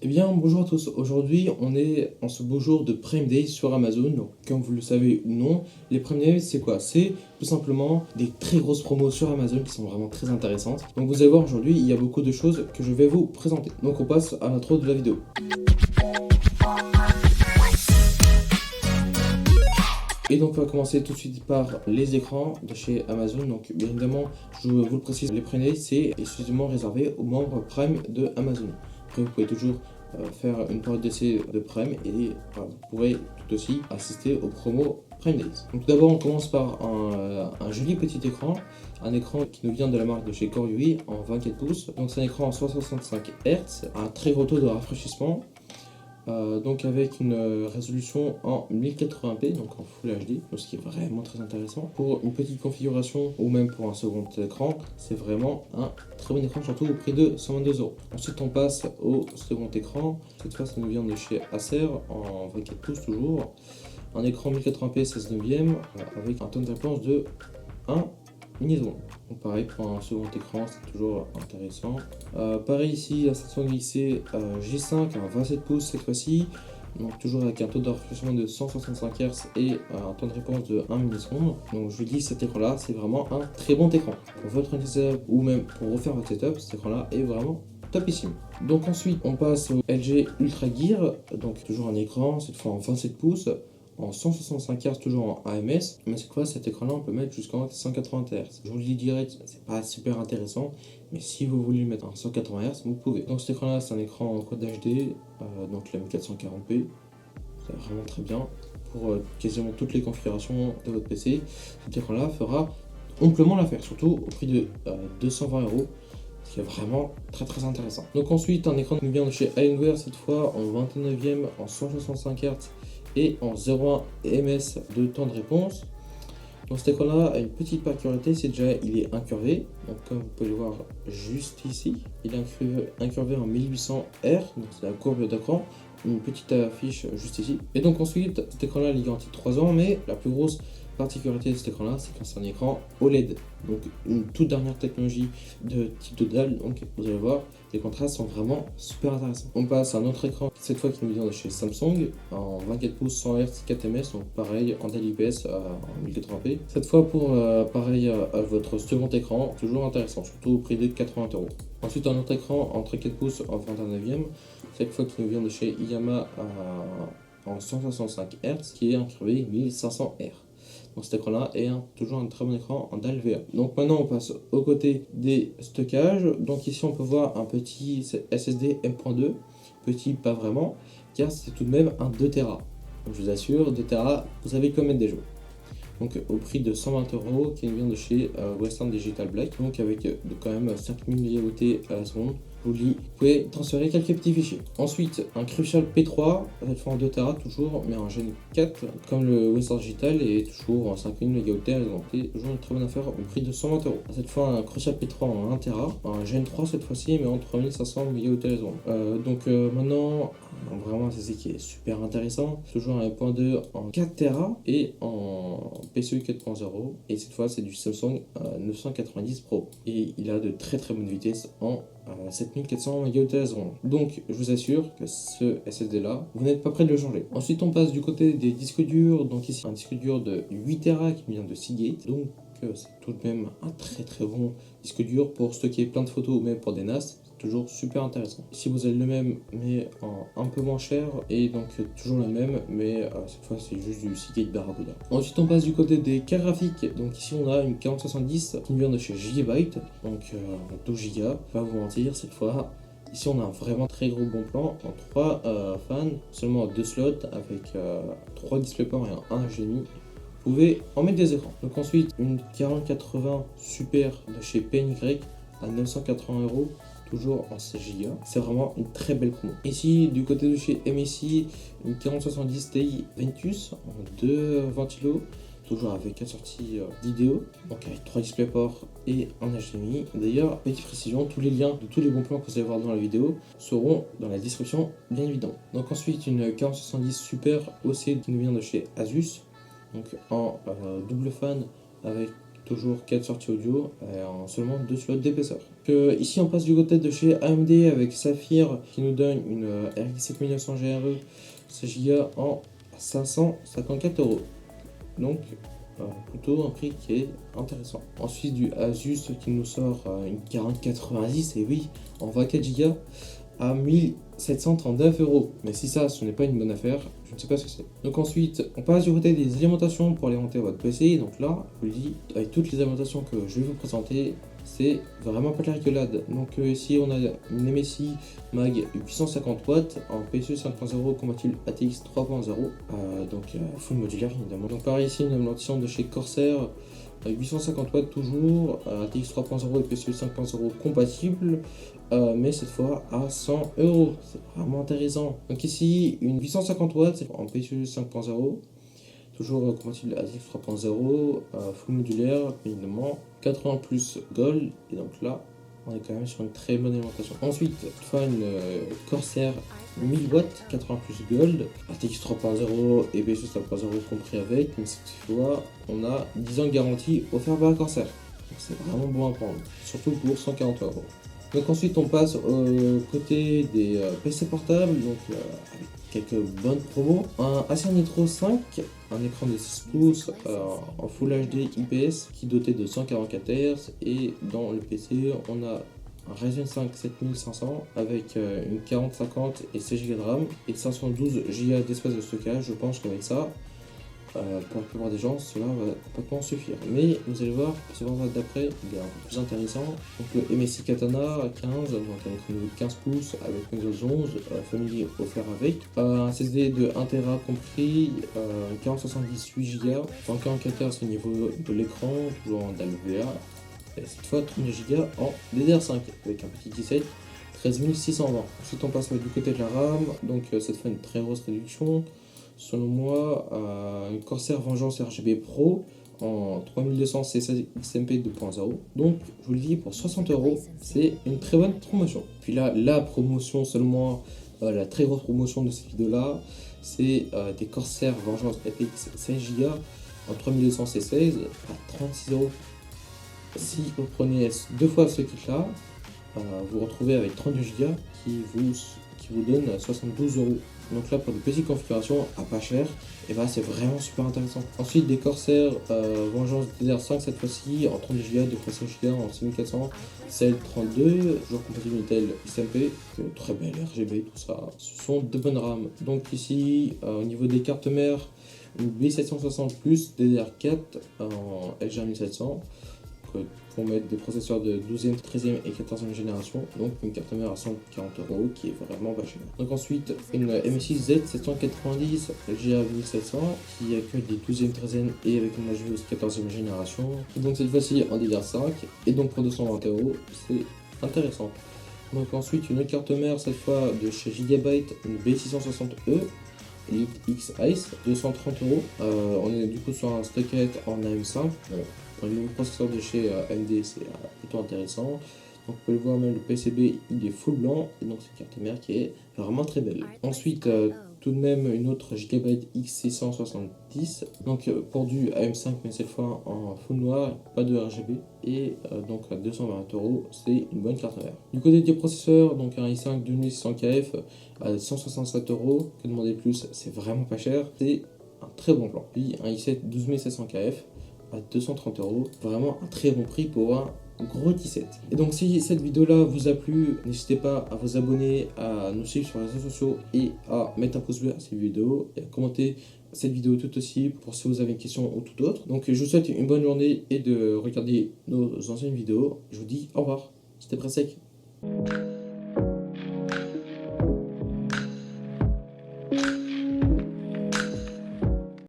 Eh bien, bonjour à tous. Aujourd'hui, on est en ce beau jour de Prime Day sur Amazon. Donc, comme vous le savez ou non, les Prime Days, c'est quoi? C'est tout simplement des très grosses promos sur Amazon qui sont vraiment très intéressantes. Donc, vous allez voir aujourd'hui, il y a beaucoup de choses que je vais vous présenter. Donc, on passe à l'intro de la vidéo. Et donc on va commencer tout de suite par les écrans de chez Amazon. Donc bien évidemment, je vous le précise, les Prime Day, c'est exclusivement réservé aux membres Prime de Amazon. Après vous pouvez toujours faire une période d'essai de Prime et vous pourrez tout aussi assister aux promos Prime Days. Donc tout d'abord on commence par un joli petit écran, un écran qui nous vient de la marque de chez Corui en 24 pouces. Donc c'est un écran en 165 Hz, un très gros taux de rafraîchissement. Donc avec une résolution en 1080p, donc en Full HD, ce qui est vraiment très intéressant. Pour une petite configuration ou même pour un second écran, c'est vraiment un très bon écran, surtout au prix de 122€. Ensuite on passe au second écran, cette fois ça nous vient de chez Acer en 24 pouces toujours. Un écran 1080p 16 neuvième avec un temps de réponse de 1 milliseconde. Donc pareil pour un second écran, c'est toujours intéressant. Pareil ici, la Samsung Galaxy J5 en 27 pouces cette fois-ci. Donc toujours avec un taux de rafraîchissement de 165 Hz et un temps de réponse de 1 milliseconde. Donc je vous dis, cet écran là, c'est vraiment un très bon écran. Pour votre setup ou même pour refaire votre setup, cet écran là est vraiment topissime. Donc ensuite, on passe au LG Ultra Gear. Donc toujours un écran, cette fois en 27 pouces. En 165 Hz, toujours en AMS, mais cette fois cet écran là on peut mettre jusqu'en 180 Hz. Je vous le dis direct, c'est pas super intéressant, mais si vous voulez le mettre en 180 Hz, vous pouvez. Donc cet écran là c'est un écran en Quad HD, donc la 1440p, c'est vraiment très bien pour quasiment toutes les configurations de votre PC. Cet écran là fera amplement l'affaire, surtout au prix de 220€. Ce qui est vraiment très intéressant. Donc ensuite un écran qui nous vient de chez Alienware, cette fois en 29e, en 165 Hz et en 0,1 ms de temps de réponse. Donc cet écran là a une petite particularité, c'est déjà il est incurvé. Donc comme vous pouvez le voir juste ici, il est incurvé en 1800R, donc c'est la courbe d'écran. Une petite affiche juste ici. Et donc ensuite cet écran là il est garanti 3 ans, mais la plus grosse particularité de cet écran là, c'est que c'est un écran OLED, donc une toute dernière technologie de type de dalle. Donc vous allez voir, les contrastes sont vraiment super intéressants. On passe à un autre écran, cette fois qui nous vient de chez Samsung, en 24 pouces 100 Hz 4 ms, donc pareil en dalle IPS en 1080p. Cette fois pour pareil à votre second écran, toujours intéressant, surtout au prix de 80€. Ensuite un autre écran en 34 pouces en 29e, cette fois qui nous vient de chez Iyama en 165 Hz, qui est incurvé 1500R. Donc cet écran là est toujours un très bon écran en dalle VA. Donc maintenant on passe au côté des stockages. Donc ici on peut voir un petit SSD M.2, petit pas vraiment, car c'est tout de même un 2 Tera. Donc je vous assure, 2 Tera, vous savez comment mettre des jeux. Donc au prix de 120€ qui vient de chez Western Digital Black, donc avec quand même 5000 mAh à la seconde. Vous pouvez transférer quelques petits fichiers. Ensuite, un Crucial P3, cette fois en 2 Tera toujours, mais en Gen 4, comme le Western Digital, et toujours en 5000 mAh, donc c'est toujours une très bonne affaire au prix de 120€. Cette fois, un Crucial P3 en 1 Tera, un Gen 3 cette fois-ci, mais en 3500 mAh. Donc maintenant, vraiment un SSD qui est super intéressant, toujours un 1.2 en 4 Tera et en PCIe 4.0, et cette fois c'est du Samsung 990 Pro, et il a de très bonnes vitesses en 7400 mAh. Donc je vous assure que ce SSD là, vous n'êtes pas prêt de le changer. Ensuite on passe du côté des disques durs. Donc ici un disque dur de 8 Tera qui vient de Seagate, donc c'est tout de même un très bon disque dur pour stocker plein de photos ou même pour des NAS. Toujours super intéressant. Ici vous avez le même mais en un peu moins cher, et donc toujours le même mais cette fois c'est juste du Seagate Barracuda. Ensuite on passe du côté des cartes graphiques. Donc ici on a une 4070 qui vient de chez Gigabyte, donc 12 Go. Pas vous mentir, cette fois ici on a un vraiment très gros bon plan en 3 fans, seulement 2 slots avec 3 DisplayPort et un HDMI. Vous pouvez en mettre des écrans. Donc ensuite une 4080 Super de chez PNY à 980€, toujours en 16 Go. C'est vraiment une très belle promo. Ici, du côté de chez MSI, une 4070 Ti Ventus en 2 ventilos, toujours avec une sortie vidéo, donc avec 3 DisplayPort et un HDMI. D'ailleurs, petite précision, tous les liens de tous les bons plans que vous allez voir dans la vidéo seront dans la description, bien évidemment. Donc ensuite, une 4070 Super OC qui nous vient de chez Asus, donc en double fan avec toujours 4 sorties audio en seulement 2 slots d'épaisseur. Ici on passe du côté de chez AMD avec Saphir qui nous donne une RX 7900 GRE 16 Go en 554 €. Donc plutôt un prix qui est intéressant. Ensuite du Asus qui nous sort une 4090 et oui en 24 Go à 1739 €. Mais si ça ce n'est pas une bonne affaire, je ne sais pas ce que c'est. Donc ensuite on passe du côté des alimentations pour alimenter votre PC. Donc là je vous le dis, avec toutes les alimentations que je vais vous présenter, c'est vraiment pas de la rigolade. Donc ici on a une MSI Mag 850 watts en PCIe 5.0 compatible ATX 3.0, full modulaire évidemment. Donc pareil ici une alimentation de chez Corsair 850 watts toujours, ATX 3.0 et PCIe 5.0 compatible, mais cette fois à 100 €. C'est vraiment intéressant. Donc ici une 850 watts en PCIe 5.0. Toujours compatible ATX 3.0, full modulaire, évidemment, 80 plus Gold, et donc là, on est quand même sur une très bonne alimentation. Ensuite, une Corsair 1000 watts, 80 plus Gold, ATX 3.0 et PCIe 5.0 compris avec, mais cette fois, on a 10 ans de garantie offert par Corsair. Donc c'est vraiment bon à prendre, surtout pour 140 €. Donc ensuite, on passe au côté des PC portables, donc avec quelques bonnes promos. Un Acer Nitro 5, un écran de 6 pouces en Full HD IPS qui est doté de 144 Hz, et dans le PC on a un Ryzen 5 7500 avec une 4050 et 16 Go de RAM et 512 Go d'espace de stockage. Je pense qu'avec ça, pour la plupart des gens, cela va complètement suffire. Mais vous allez voir, ce qu'on va d'après, il est un peu plus intéressant. Donc le MSI Katana 15, donc un écran de 15 pouces avec Windows 11, Family offert avec. Un SSD de 1 Tera compris, 4070 8 Go, 144 Hz au niveau de l'écran, toujours en DAL VA. Et cette fois 32 Go en DDR5 avec un petit 17 13620. Ensuite on passe du côté de la RAM, donc cette fois une très grosse réduction. Selon moi, une Corsair Vengeance RGB Pro en 3200 C16 XMP 2.0. Donc, je vous le dis, pour 60 €, c'est une très bonne promotion. Puis là, la promotion, seulement la très grosse promotion de cette vidéo-là, c'est des Corsair Vengeance FX 16 Go en 3200 C16 à 36 €. Si vous prenez deux fois ce kit-là, vous vous retrouvez avec 32 Go qui vous donne 72 €. Donc là pour des petites configurations à pas cher, et bah c'est vraiment super intéressant. Ensuite des Corsair Vengeance DDR5 cette fois-ci en 30 Go, 2x5 Go en 6400, CL32, toujours compatible Intel XMP, très belle RGB, tout ça. Ce sont de bonnes RAM. Donc ici au niveau des cartes mères, une B760 Plus DDR4 en LGR 1700. Pour mettre des processeurs de 12e, 13e et 14e génération, donc une carte mère à 140 € qui est vraiment pas chère. Donc ensuite une MSI Z790 LGA 1700 qui accueille des 12e, 13e et avec une HV 14e génération, donc cette fois-ci en DDR5, et donc pour 220 €, c'est intéressant. Donc ensuite une autre carte mère, cette fois de chez Gigabyte, une B660E Elite X Ice, 230 €. On est du coup sur un stockette en AM5. Le nouveau processeur de chez AMD, c'est plutôt intéressant. Donc vous pouvez le voir, même le PCB il est full blanc, et donc c'est une carte mère qui est vraiment très belle. Ensuite tout de même une autre Gigabyte X670, donc pour du AM5 mais cette fois en full noir, pas de RGB, et donc à 220 €, c'est une bonne carte mère. Du côté des processeurs, donc un i5 2600KF à 167 €, que demander plus, c'est vraiment pas cher, c'est un très bon plan. Puis un i7 12700KF à 230 €, vraiment un très bon prix pour un gros 17. Et donc si cette vidéo là vous a plu, n'hésitez pas à vous abonner, à nous suivre sur les réseaux sociaux et à mettre un pouce bleu à cette vidéo et à commenter cette vidéo tout aussi pour si vous avez une question ou tout autre. Donc je vous souhaite une bonne journée et de regarder nos anciennes vidéos. Je vous dis au revoir. C'était Presec.